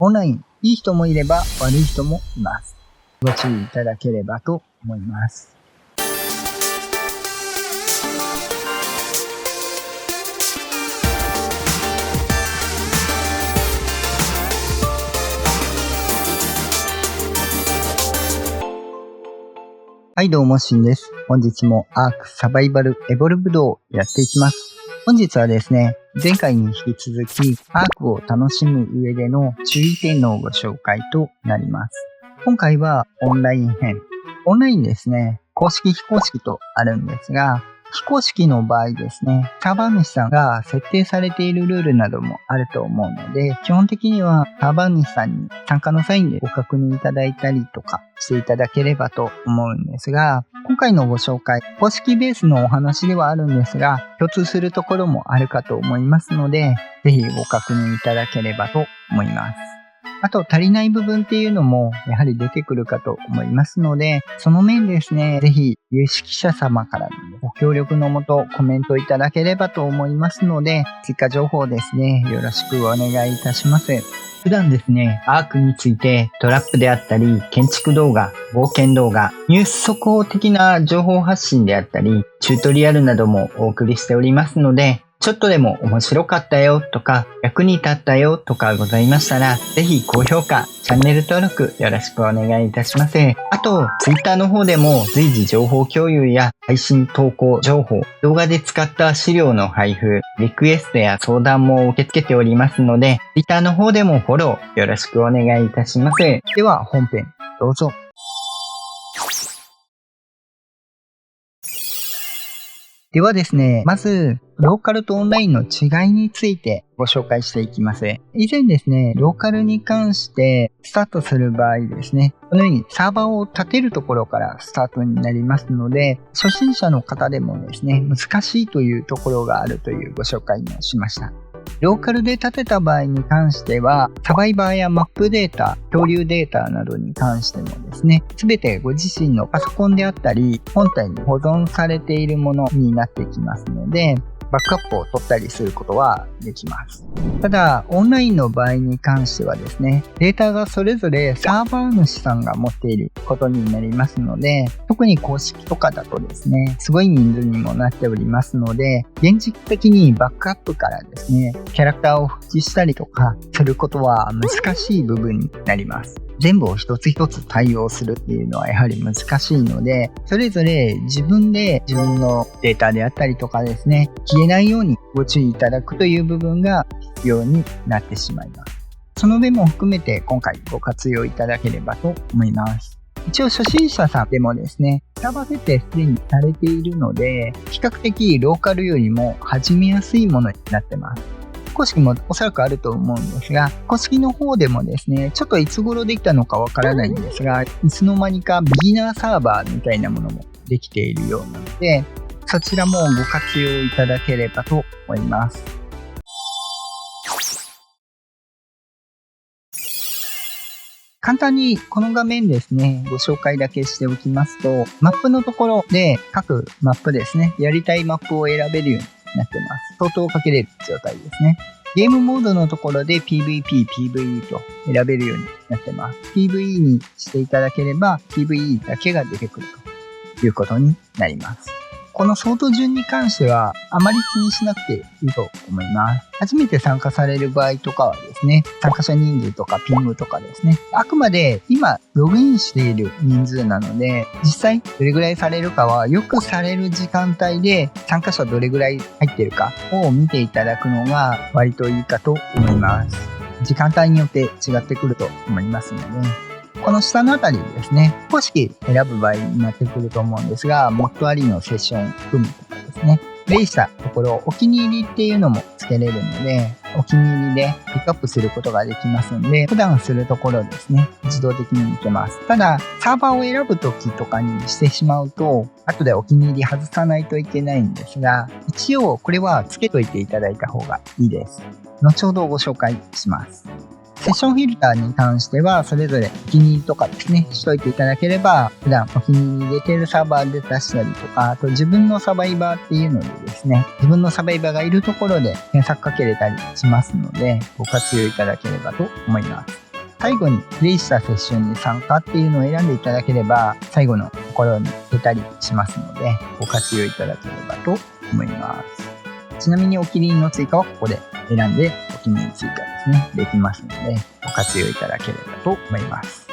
オンライン、いい人もいれば悪い人もいます。ご注意いただければと思います。はいどうも、しんです。本日もアークサバイバルエボルブドをやっていきます。本日はですね、前回に引き続きアークを楽しむ上での注意点のご紹介となります。今回はオンライン編。オンラインですね、公式非公式とあるんですが、非公式の場合ですね、サーバー主さんが設定されているルールなどもあると思うので、基本的にはサーバー主さんに参加の際にご確認いただいたりとかしていただければと思うんですが、今回のご紹介、公式ベースのお話ではあるんですが、共通するところもあるかと思いますので、ぜひご確認いただければと思います。あと足りない部分っていうのもやはり出てくるかと思いますので、その面ですね、ぜひ有識者様からのご協力のもとコメントいただければと思いますので、追加情報ですね、よろしくお願いいたします。普段ですね、アークについてトラップであったり、建築動画、冒険動画、ニュース速報的な情報発信であったり、チュートリアルなどもお送りしておりますので、ちょっとでも面白かったよとか、役に立ったよとかございましたら、ぜひ高評価、チャンネル登録よろしくお願いいたします。あと、Twitter の方でも随時情報共有や配信投稿情報、動画で使った資料の配布、リクエストや相談も受け付けておりますので、Twitter の方でもフォローよろしくお願いいたします。では本編どうぞ。ではですね、まず、ローカルとオンラインの違いについてご紹介していきます。以前ですね、ローカルに関してスタートする場合ですね、このようにサーバーを立てるところからスタートになりますので、初心者の方でもですね、難しいというところがあるというご紹介もしました。ローカルで立てた場合に関しては、サバイバーやマップデータ、恐竜データなどに関してもですね、すべてご自身のパソコンであったり、本体に保存されているものになってきますので、バックアップを取ったりすることはできます。ただ、オンラインの場合に関してはですね、データがそれぞれサーバー主さんが持っていることになりますので、特に公式とかだとですね、すごい人数にもなっておりますので、現実的にバックアップからですね、キャラクターを復帰したりとかすることは難しい部分になります。全部を一つ一つ対応するっていうのはやはり難しいので、それぞれ自分で自分のデータであったりとかですね、消えないようにご注意いただくという部分が必要になってしまいます。その上も含めて今回ご活用いただければと思います。一応初心者さんでもですね、サーバー設定すでにされているので、比較的ローカルよりも始めやすいものになってます。公式もおそらくあると思うんですが、公式の方でもですね、ちょっといつ頃できたのかわからないんですが、いつの間にかビギナーサーバーみたいなものもできているようなので、そちらもご活用いただければと思います。簡単にこの画面ですね、ご紹介だけしておきますと、マップのところで各マップですね、やりたいマップを選べるようになってます。相当かけれる状態ですね。ゲームモードのところで PVP、PVE と選べるようになってます。PVE にしていただければ PVE だけが出てくるということになります。この相当順に関してはあまり気にしなくていいと思います。初めて参加される場合とかはですね、参加者人数とかピングとかですね、あくまで今ログインしている人数なので、実際どれぐらいされるかはよくされる時間帯で参加者どれぐらい入ってるかを見ていただくのが割といいかと思います。時間帯によって違ってくると思いますので、この下のあたりですね、公式選ぶ場合になってくると思うんですが、モッドありのセッション組むとかですね、プレイしたところお気に入りっていうのもつけれるので、お気に入りでピックアップすることができますので、普段するところですね、自動的にいけます。ただ、サーバーを選ぶときとかにしてしまうと、後でお気に入り外さないといけないんですが、一応これはつけといていただいた方がいいです。後ほどご紹介します。セッションフィルターに関しては、それぞれお気に入りとかですね、しといていただければ、普段お気に入り入れているサーバーで出したりとか、あと自分のサバイバーっていうのでですね、自分のサバイバーがいるところで検索かけれたりしますので、ご活用いただければと思います。最後にプレイしたセッションに参加っていうのを選んでいただければ、最後のところに出たりしますので、ご活用いただければと思います。ちなみにお気に入りの追加はここで選んでお気に入り追加ですね、できますので、ご活用いただければと思います。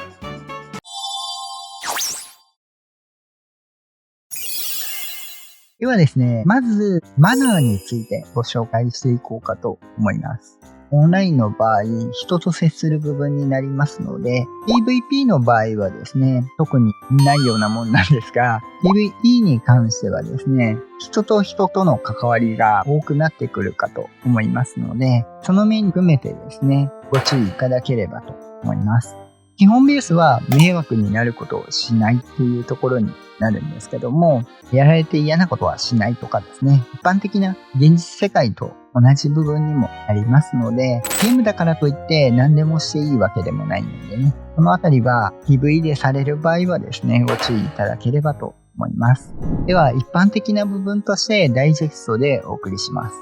ではですね、まずマナーについてご紹介していこうかと思います。オンラインの場合、人と接する部分になりますので、PVP の場合はですね、特にないようなもんなんですが、PVE に関してはですね、人と人との関わりが多くなってくるかと思いますので、その面含めてですね、ご注意いただければと思います。基本ベースは迷惑になることをしないっていうところになるんですけども、やられて嫌なことはしないとかですね、一般的な現実世界と同じ部分にもありますので、ゲームだからといって何でもしていいわけでもないのでね、このあたりは PV でされる場合はですね、ご注意いただければと思います。では一般的な部分としてダイジェストでお送りします。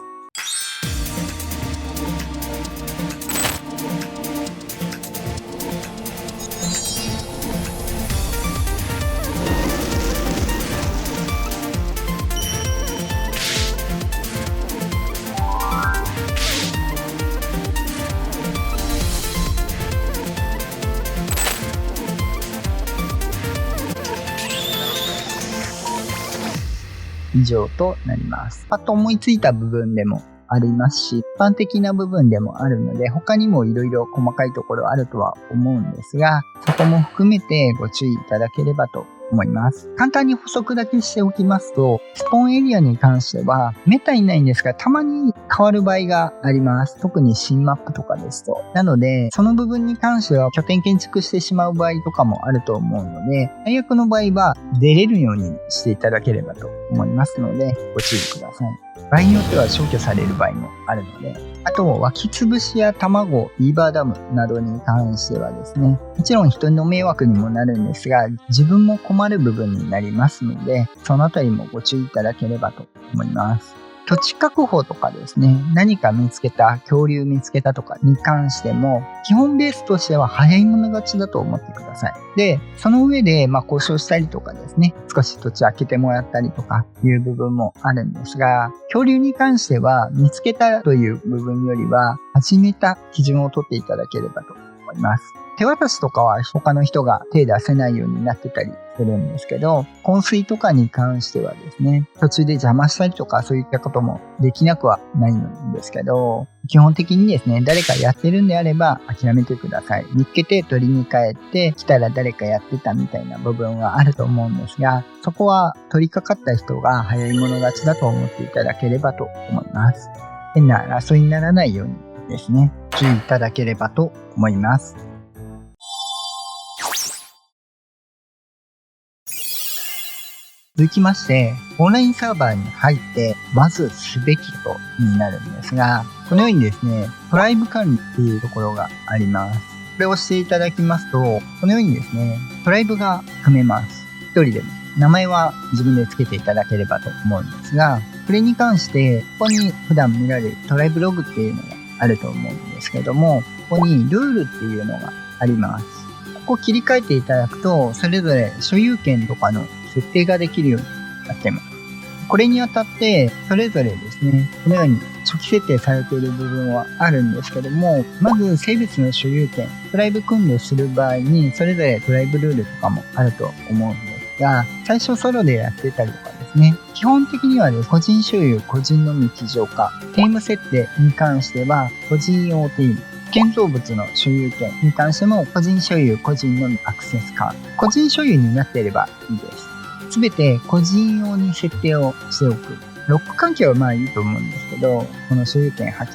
以上となります。パッと思いついた部分でもありますし、一般的な部分でもあるので、他にもいろいろ細かいところあるとは思うんですが、そこも含めてご注意いただければと思います。簡単に補足だけしておきますと、スポーンエリアに関してはめったにないんですが、たまに変わる場合があります。特に新マップとかですと。なので、その部分に関しては拠点建築してしまう場合とかもあると思うので、最悪の場合は出れるようにしていただければと思いますので、ご注意ください。場合によっては消去される場合もあるので、あと湧き潰しや卵、ビーバーダムなどに関してはですね、もちろん人の迷惑にもなるんですが、自分も困る部分になりますので、そのあたりもご注意いただければと思います。土地確保とかですね、何か見つけた、恐竜見つけたとかに関しても、基本ベースとしては早い者勝ちだと思ってください。で、その上で、交渉したりとかですね、少し土地開けてもらったりとかいう部分もあるんですが、恐竜に関しては見つけたという部分よりは、始めた基準を取っていただければと思います。手渡しとかは他の人が手出せないようになってたりするんですけど、昏睡とかに関してはですね、途中で邪魔したりとかそういったこともできなくはないんですけど、基本的にですね、誰かやってるんであれば諦めてください。見つけて取りに帰って来たら誰かやってたみたいな部分はあると思うんですが、そこは取り掛かった人が早い者勝ちだと思っていただければと思います。変な争いにならないようにですね、注意いただければと思います。続きまして、オンラインサーバーに入って、まずすべきことになるんですが、このようにですね、トライブ管理っていうところがあります。これを押していただきますと、このようにですね、トライブが組めます。一人でも。名前は自分で付けていただければと思うんですが、これに関して、ここに普段見られるトライブログっていうのがあると思うんですけども、ここにルールっていうのがあります。ここ切り替えていただくと、それぞれ所有権とかの設定ができるようになっています。これにあたって、それぞれですね、このように初期設定されている部分はあるんですけども、まず生物の所有権、トライブ訓練する場合に、それぞれトライブルールとかもあると思うんですが、最初ソロでやってたりとかですね、基本的にはですね、個人所有、個人のみ記帳化、テーム設定に関しては、個人用テーム、建造物の所有権に関しても個人所有、個人のみアクセス管、個人所有になっていればいいです。すべて個人用に設定をしておく。ロック関係はいいと思うんですけど、この所有権破棄で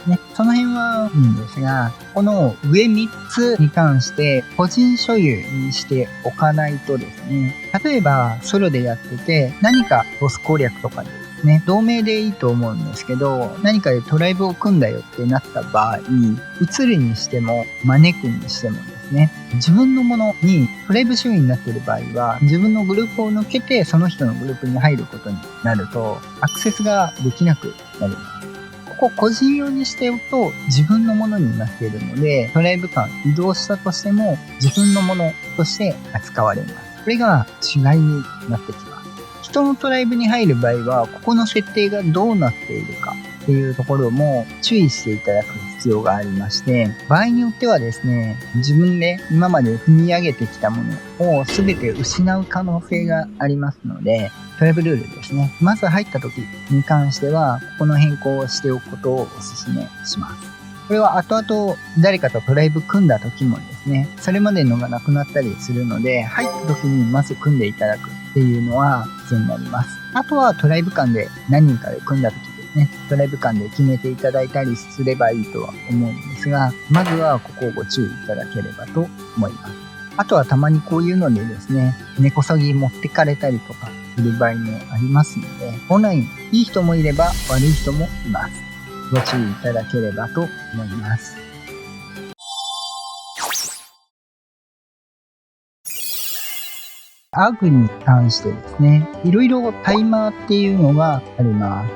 すね。その辺はいいんですが、この上3つに関して個人所有にしておかないとですね、例えばソロでやってて何かボス攻略とかでですね、同盟でいいと思うんですけど、何かでトライブを組んだよってなった場合、移るにしても招くにしてもですね、自分のものにトライブ所有になっている場合は、自分のグループを抜けてその人のグループに入ることになると、アクセスができなくなります。ここ個人用にしておくと自分のものになっているので、ドライブ間移動したとしても自分のものとして扱われます。これが違いになってきます。人のドライブに入る場合は、ここの設定がどうなっているかっていうところも注意していただく必要がありまして、場合によってはですね、自分で今まで積み上げてきたものを全て失う可能性がありますので、トライブルールですね。まず入った時に関しては、ここの変更をしておくことをお勧めします。これは後々誰かとトライブ組んだ時もですね、それまでのがなくなったりするので、入った時にまず組んでいただくっていうのは必要になります。あとはトライブ間で何人かで組んだ時ですね、トライブ間で決めていただいたりすればいいとは思うんですが、まずはここをご注意いただければと思います。あとはたまにこういうのでですね、根こそぎ持ってかれたりとかする場合もありますので、オンラインいい人もいれば悪い人もいます。ご注意いただければと思います。アグに関してですね、いろいろタイマーっていうのがあります。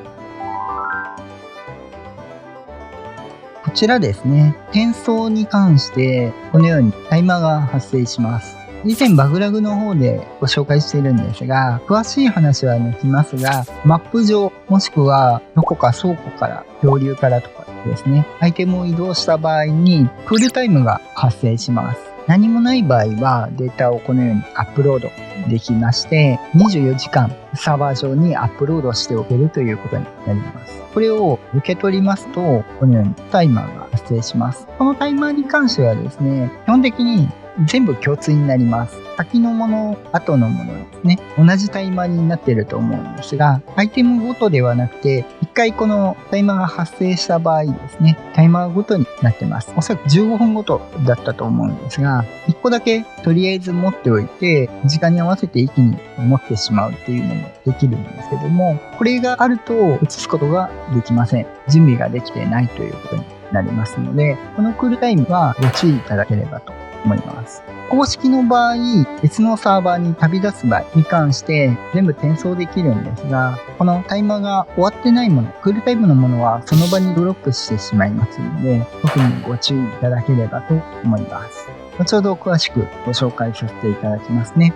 こちらですね、転送に関してこのようにタイマーが発生します。以前バグラグの方でご紹介しているんですが、詳しい話は抜きますが、マップ上もしくはどこか倉庫から漂流からとかですね、アイテムを移動した場合にクールタイムが発生します。何もない場合はデータをこのようにアップロードできまして、24時間サーバー上にアップロードしておけるということになります。これを受け取りますと、このようにタイマーが発生します。このタイマーに関してはですね、基本的に全部共通になります。先のもの、後のものですね。同じタイマーになっていると思うんですが、アイテムごとではなくて、一回このタイマーが発生した場合ですね、タイマーごとになってます。おそらく15分ごとだったと思うんですが、1個だけとりあえず持っておいて、時間に合わせて一気に持ってしまうっていうのもできるんですけども、これがあると移すことができません。準備ができてないということになりますので、このクールタイムはご注意いただければと思います。公式の場合、別のサーバーに旅立つ場合に関して全部転送できるんですが、このタイマーが終わってないもの、クールタイムのものはその場にドロップしてしまいますので、特にご注意いただければと思います。後ほど詳しくご紹介させていただきますね。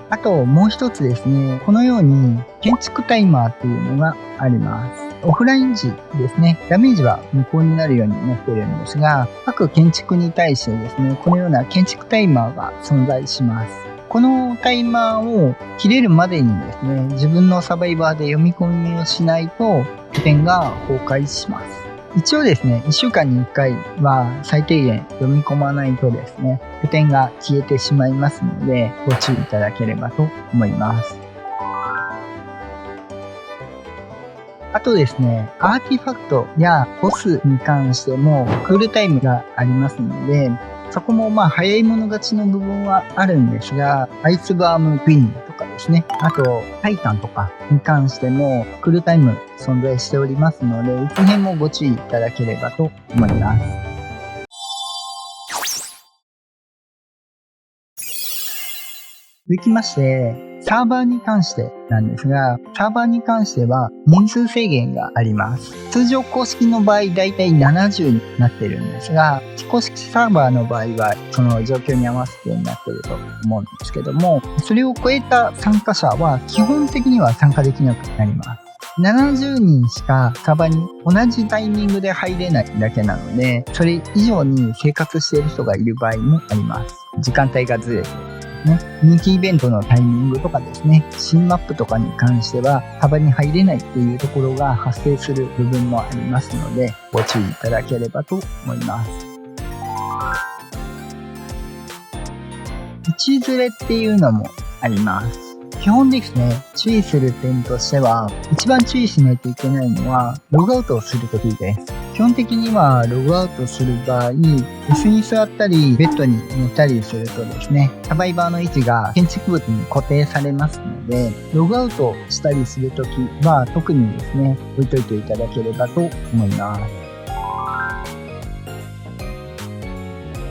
あともう一つですね、このように建築タイマーというのがあります。オフライン時ですね、ダメージは無効になるようになっているんですが、各建築に対してですね、このような建築タイマーが存在します。このタイマーを切れるまでにですね、自分のサバイバーで読み込みをしないと拠点が崩壊します。一応ですね、1週間に1回は最低限読み込まないとですね、拠点が消えてしまいますので、ご注意いただければと思います。あとですね、アーティファクトやボスに関してもクールタイムがありますので、そこも早い者勝ちの部分はあるんですが、アイスバームクイーンとかですね、あとタイタンとかに関してもクールタイム存在しておりますので、いつ辺もご注意いただければと思います。続きまして、サーバーに関してなんですが、サーバーに関しては人数制限があります。通常公式の場合だいたい70になってるんですが、非公式サーバーの場合はその状況に合わせてになっていると思うんですけども、それを超えた参加者は基本的には参加できなくなります。70人しかサーバーに同じタイミングで入れないだけなので、それ以上に生活している人がいる場合もあります。時間帯がずれて人気イベントのタイミングとかですね、新マップとかに関してはサーバーに入れないっていうところが発生する部分もありますので、ご注意いただければと思います。位置ずれっていうのもあります。基本ですね、注意する点としては、一番注意しないといけないのは、ログアウトをするときです。基本的には、ログアウトする場合、椅子に座ったり、ベッドに寝たりするとですね、サバイバーの位置が建築物に固定されますので、ログアウトしたりするときは、特にですね、置いといていただければと思います。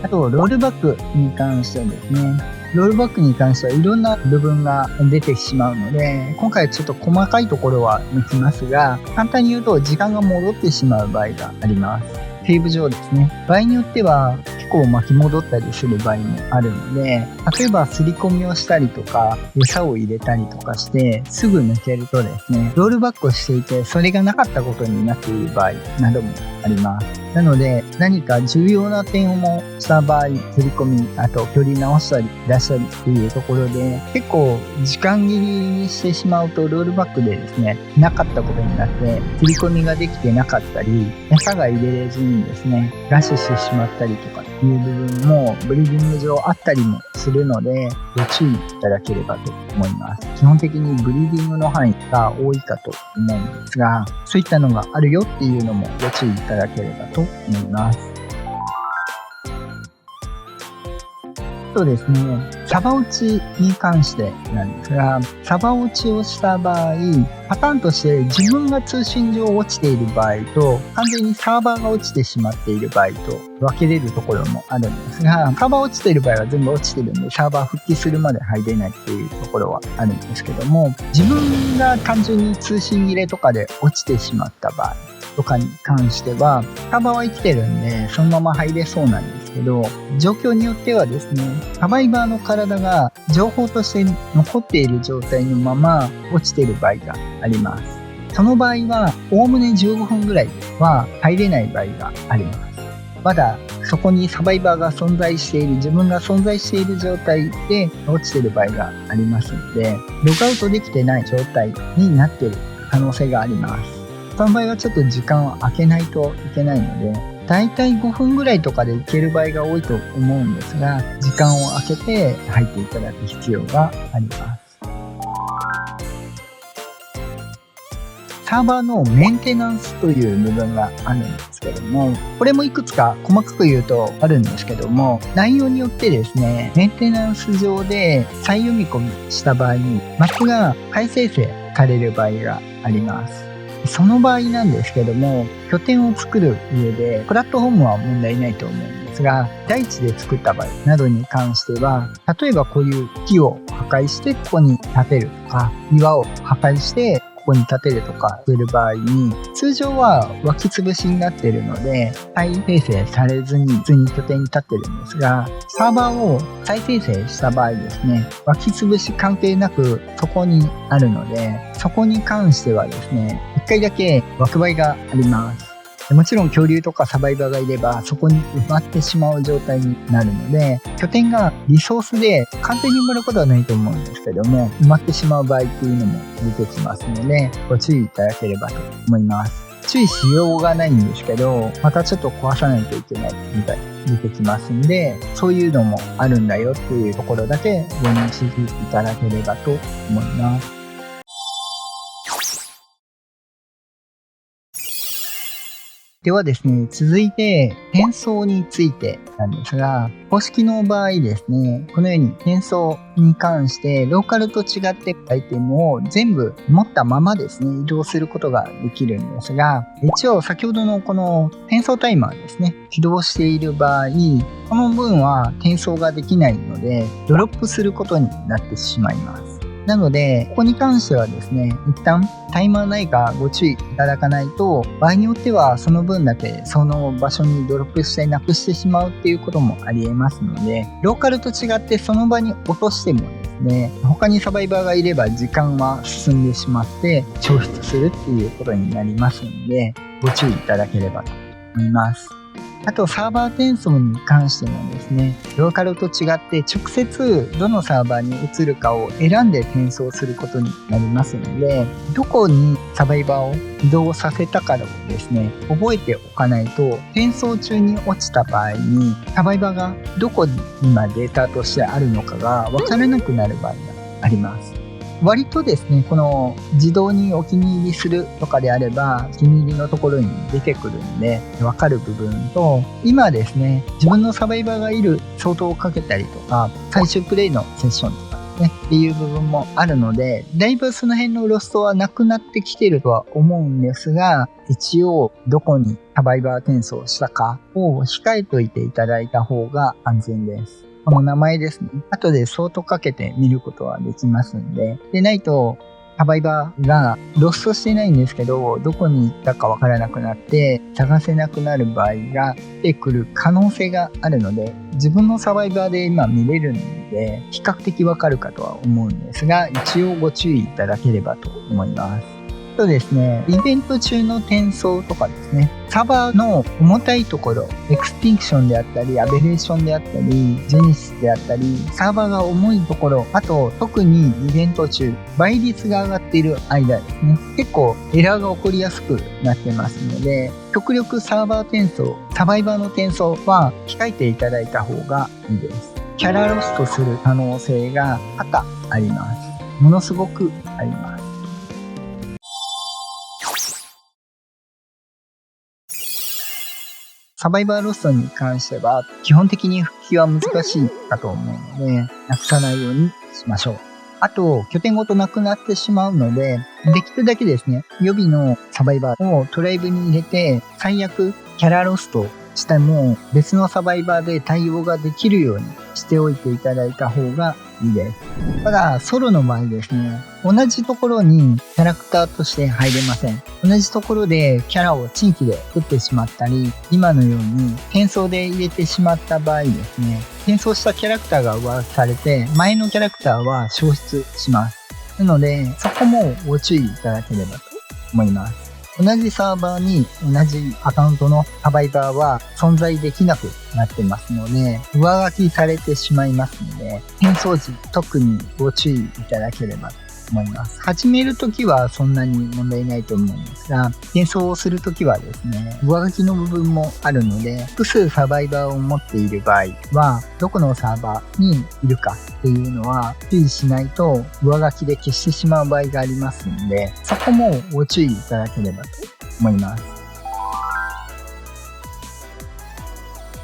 あと、ロールバックに関してですね、ロールバックに関してはいろんな部分が出てしまうので、今回はちょっと細かいところは抜きますが、簡単に言うと時間が戻ってしまう場合があります。セーブ上ですね。場合によっては結構巻き戻ったりする場合もあるので、例えば刷り込みをしたりとか、餌を入れたりとかして、すぐ抜けるとですね、ロールバックをしていて、それがなかったことになっている場合などもあります。なので、何か重要な点をもした場合、刷り込み、あと距離直したり出したりっていうところで、結構時間切りにしてしまうと、ロールバックでですね、なかったことになって、刷り込みができてなかったり、餌が入れれずにですね、ラッシュしてしまったりとかいう部分もブリーディング上あったりもするので、ご注意いただければと思います。基本的にブリーディングの範囲が多いかと思うんですが、そういったのがあるよっていうのもご注意いただければと思います。そうですね、サバ落ちに関してなんですが、サバ落ちをした場合、パターンとして自分が通信上落ちている場合と、完全にサーバーが落ちてしまっている場合と分けれるところもあるんですが、サーバー落ちている場合は全部落ちてるんで、サーバー復帰するまで入れないっていうところはあるんですけども、自分が単純に通信切れとかで落ちてしまった場合とかに関しては、サーバーは生きてるんで、そのまま入れそうなんですけど、状況によってはですね、サバイバーの体が情報として残っている状態のまま落ちている場合があります。その場合は、おおむね15分ぐらいは入れない場合があります。まだそこにサバイバーが存在している、自分が存在している状態で落ちている場合がありますので、ログアウトできてない状態になっている可能性があります。その場合はちょっと時間を空けないといけないので、だいたい5分ぐらいとかでいける場合が多いと思うんですが、時間を空けて入っていただく必要があります。サーバーのメンテナンスという部分があるんですけども、これもいくつか細かく言うとあるんですけども、内容によってですね、メンテナンス上で再読み込みした場合に、マスが再生成される場合があります。その場合なんですけども、拠点を作る上で、プラットフォームは問題ないと思うんですが、大地で作った場合などに関しては、例えばこういう木を破壊してここに建てるとか、岩を破壊してここに建てるとかする場合に、通常は湧き潰しになっているので、再生成されずに普通に拠点に立ってるんですが、サーバーを再生成した場合ですね、湧き潰し関係なくそこにあるので、そこに関してはですね、1回だけ湧く場合があります。もちろん恐竜とかサバイバーがいればそこに埋まってしまう状態になるので、拠点がリソースで完全に埋まることはないと思うんですけども、埋まってしまう場合っていうのも出てきますので、ご注意いただければと思います。注意しようがないんですけど、またちょっと壊さないといけないみたいに出てきますんで、そういうのもあるんだよっていうところだけご認識いただければと思います。ではですね、続いて転送についてなんですが、公式の場合ですね、このように転送に関してローカルと違ってアイテムを全部持ったままですね、移動することができるんですが、一応先ほどのこの転送タイマーですね、起動している場合、この分は転送ができないので、ドロップすることになってしまいます。なので、ここに関してはですね、一旦タイマーないかご注意いただかないと、場合によってはその分だけその場所にドロップしてなくしてしまうっていうこともありえますので、ローカルと違ってその場に落としてもですね、他にサバイバーがいれば時間は進んでしまって消失するっていうことになりますので、ご注意いただければと思います。あとサーバー転送に関してもですね、ローカルと違って直接どのサーバーに移るかを選んで転送することになりますので、どこにサバイバーを移動させたかをですね、覚えておかないと、転送中に落ちた場合にサバイバーがどこに今データとしてあるのかがわからなくなる場合があります。割とですね、この自動にお気に入りするとかであれば、お気に入りのところに出てくるんで、わかる部分と、今ですね、自分のサバイバーがいる相当をかけたりとか、最終プレイのセッションとかですね、っていう部分もあるので、だいぶその辺のロストはなくなってきてるとは思うんですが、一応どこにサバイバー転送したかを控えといていただいた方が安全です。この名前ですね。後でソートかけて見ることはできますんで。でないと、サバイバーがロストしてないんですけど、どこに行ったかわからなくなって探せなくなる場合が出てくる可能性があるので、自分のサバイバーで今見れるので、比較的わかるかとは思うんですが、一応ご注意いただければと思います。とですね、イベント中の転送とかですね、サーバーの重たいところ、エクスティンクションであったり、アベレーションであったり、ジェネシスであったり、サーバーが重いところ、あと特にイベント中、倍率が上がっている間ですね、結構エラーが起こりやすくなってますので、極力サーバー転送、サバイバーの転送は控えていただいた方がいいです。キャラロストする可能性が多々あります。ものすごくあります。サバイバーロストに関しては、基本的に復帰は難しいかと思うので、なくさないようにしましょう。あと、拠点ごとなくなってしまうので、できるだけですね、予備のサバイバーをトライブに入れて、最悪キャラロストしても別のサバイバーで対応ができるようにしておいていただいた方がいいです。ただ、ソロの場合ですね、同じところにキャラクターとして入れません。同じところでキャラを地域で作ってしまったり、今のように転送で入れてしまった場合ですね、転送したキャラクターが上書きされて、前のキャラクターは消失します。なので、そこもご注意いただければと思います。同じサーバーに同じアカウントのサバイバーは存在できなくなってますので、上書きされてしまいますので、転送時特にご注意いただければと思います。始めるときはそんなに問題ないと思うんですが、転送をするときはですね、上書きの部分もあるので、複数サバイバーを持っている場合は、どこのサーバーにいるかっていうのは注意しないと上書きで消してしまう場合がありますので、そこもご注意いただければと思います。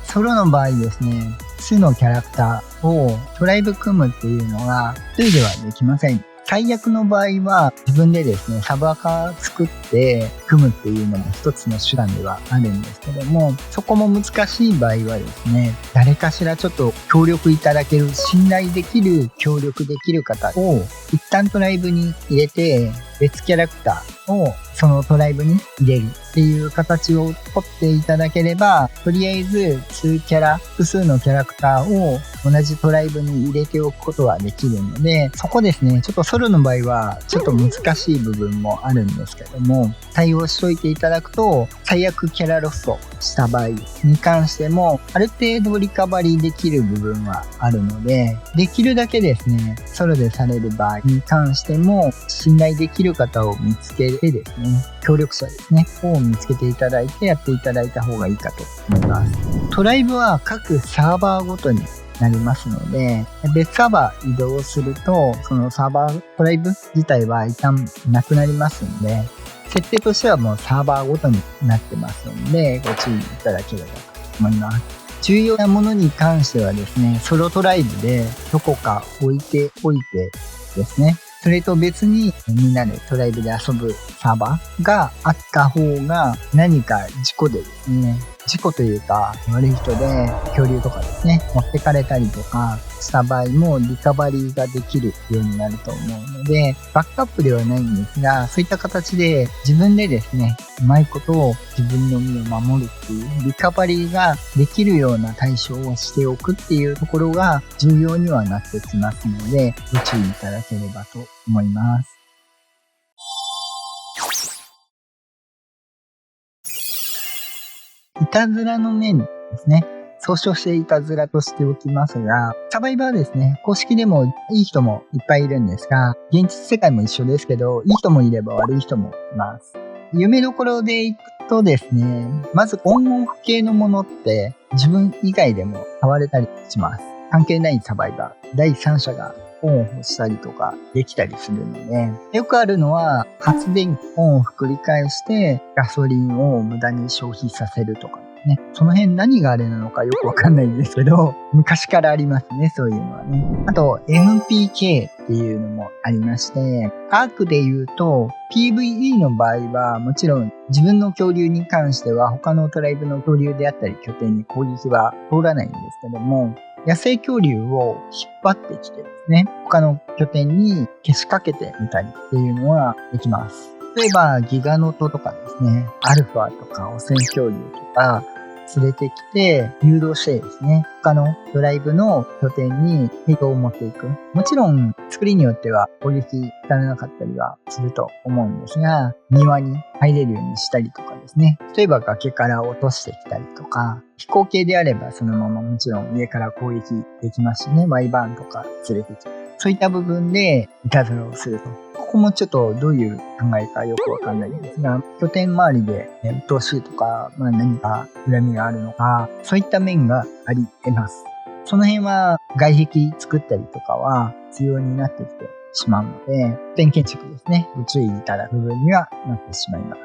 ソロの場合ですね、複数のキャラクターをトライブ組むっていうのが一人ではできません。最悪の場合は自分でですね、サブアカ作って組むっていうのも一つの手段ではあるんですけども、そこも難しい場合はですね、誰かしらちょっと協力いただける、信頼できる、協力できる方を一旦トライブに入れて、別キャラクターをそのトライブに入れるっていう形を取っていただければ、とりあえず2キャラ、複数のキャラクターを同じトライブに入れておくことはできるので、そこですね、ちょっとソロの場合はちょっと難しい部分もあるんですけども、対応しといていただくと、最悪キャラロストした場合に関しても、ある程度リカバリーできる部分はあるので、できるだけですね、ソロでされる場合に関しても、信頼できる方を見つけてですね、協力者ですね、を見つけていただいてやっていただいた方がいいかと思います。トライブは各サーバーごとになりますので、別サーバー移動すると、そのサーバートライブ自体は一旦なくなりますんで、設定としてはもうサーバーごとになってますので、ご注意いただければと思います。重要なものに関してはですね、ソロトライブでどこか置いておいてですね、それと別にみんなでトライブで遊ぶサーバーがあった方が、何か事故でですね、事故というか悪い人で恐竜とかですね、持ってかれたりとかした場合もリカバリーができるようになると思うので、バックアップではないんですが、そういった形で自分でですね、うまいことを自分の身を守るっていうリカバリーができるような対処をしておくっていうところが重要にはなってきますので、ご注意いただければと思います。いたずらの面ですね。総称していたずらとしておきますが、サバイバーですね、公式でもいい人もいっぱいいるんですが、現実世界も一緒ですけど、いい人もいれば悪い人もいます。夢どころでいくとですね、まずオンオフ系のものって自分以外でも買われたりします。関係ないサバイバー、第三者がオンオフしたりとかできたりするので、よくあるのは発電機オンオフ繰り返してガソリンを無駄に消費させるとかね。その辺何があれなのかよくわかんないんですけど、昔からありますね、そういうのはね。あと MPK っていうのもありまして、アークで言うと PVE の場合はもちろん自分の恐竜に関しては他のトライブの恐竜であったり拠点に攻撃は通らないんですけども、野生恐竜を引っ張ってきてですね、他の拠点にけしかけてみたりっていうのはできます。例えばギガノトとかですね、アルファとか汚染恐竜とか連れてきて誘導してですね、他のドライブの拠点に人を持っていく。もちろん作りによっては攻撃されなかったりはすると思うんですが、庭に入れるようにしたりとかですね、例えば崖から落としてきたりとか、飛行系であればそのままもちろん上から攻撃できますしね、ワイバーンとか連れてきて、そういった部分でいたずらをすると。ここもちょっとどういう考えかよくわかんないんですが、拠点周りで鬱陶しいとか、何か恨みがあるのか、そういった面があり得ます。その辺は外壁作ったりとかは必要になってきてしまうので、拠点建築ですね、ご注意いただく部分にはなってしまいます。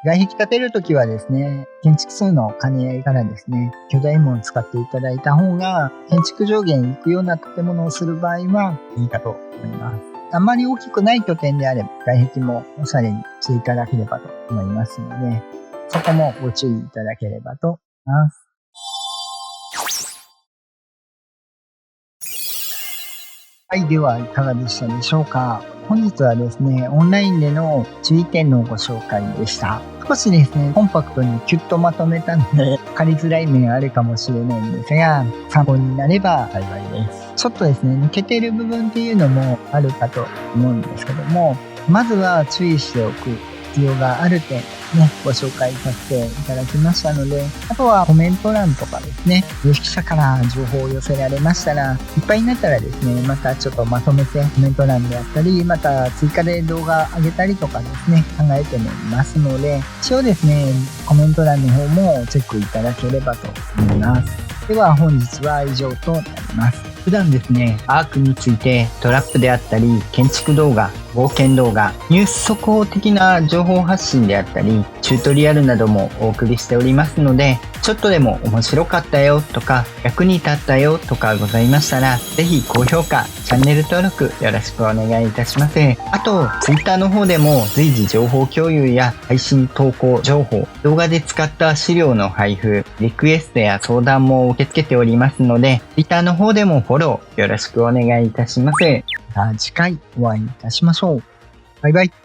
外壁建てるときはですね、建築数の兼ね合いからですね、巨大門を使っていただいた方が、建築上限に行くような建物をする場合はいいかと思います。あまり大きくない拠点であれば、外壁もおしゃれにしていただければと思いますので、そこもご注意いただければと思います。はい、ではいかがでしたでしょうか。本日はですね、オンラインでの注意点のご紹介でした。少しですね、コンパクトにキュッとまとめたので、分かりづらい面あるかもしれないんですが、参考になれば幸いです。ちょっとですね、抜けている部分っていうのもあるかと思うんですけども、まずは注意しておく必要がある点ね、ご紹介させていただきましたので、あとはコメント欄とかですね、有識者から情報を寄せられましたら、いっぱいになったらですね、またちょっとまとめてコメント欄であったり、また追加で動画上げたりとかですね、考えてもいますので、一応ですね、コメント欄の方もチェックいただければと思います。では本日は以上となります。普段ですね、アークについてトラップであったり、建築動画、冒険動画、ニュース速報的な情報発信であったり、チュートリアルなどもお送りしておりますので、ちょっとでも面白かったよとか、役に立ったよとかございましたら、ぜひ高評価、チャンネル登録よろしくお願いいたします。あと、Twitter の方でも随時情報共有や配信投稿情報、動画で使った資料の配布、リクエストや相談も受け付けておりますので、Twitter の方でもフォローよろしくお願いいたします。また次回お会いいたしましょう。バイバイ。